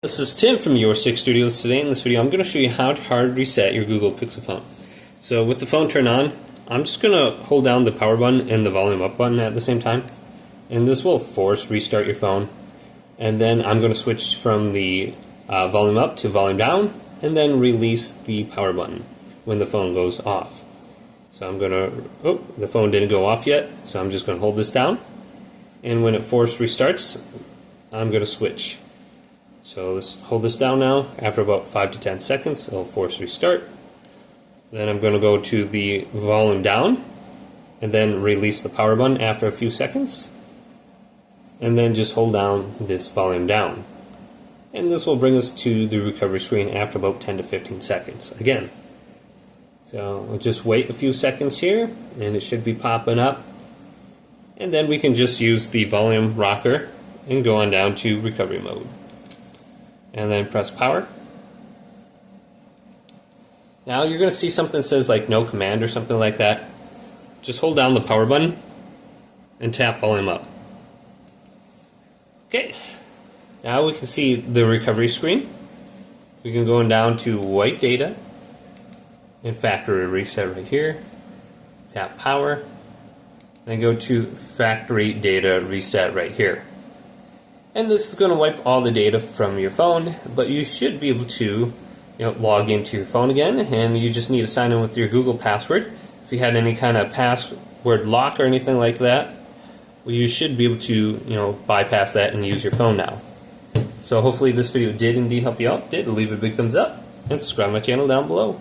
This is Tim from Your Six Studios. Today in this video I'm going to show you how to hard reset your Google Pixel phone. So with the phone turned on, I'm just going to hold down the power button and the volume up button at the same time, and this will force restart your phone. And then I'm going to switch from the volume up to volume down, and then release the power button when the phone goes off. So I'm going to, the phone didn't go off yet, so I'm just going to hold this down, and when it force restarts, I'm going to switch. So let's hold this down now. After about 5 to 10 seconds, it'll force restart. Then I'm going to go to the volume down, and then release the power button after a few seconds. And then just hold down this volume down. And this will bring us to the recovery screen after about 10 to 15 seconds again. So we'll just wait a few seconds here, and it should be popping up. And then we can just use the volume rocker and go on down to recovery mode. And then press power. Now you're going to see something that says like no command or something like that. Just hold down the power button and tap volume up. Okay, now we can see the recovery screen. We can go down to white data and factory reset right here. Tap power, then go to factory data reset right here. And this is going to wipe all the data from your phone, but you should be able to log into your phone again, and you just need to sign in with your Google password. If you had any kind of password lock or anything like that, well, you should be able to bypass that and use your phone now. So hopefully this video did indeed help you out. If it did, leave a big thumbs up and subscribe to my channel down below.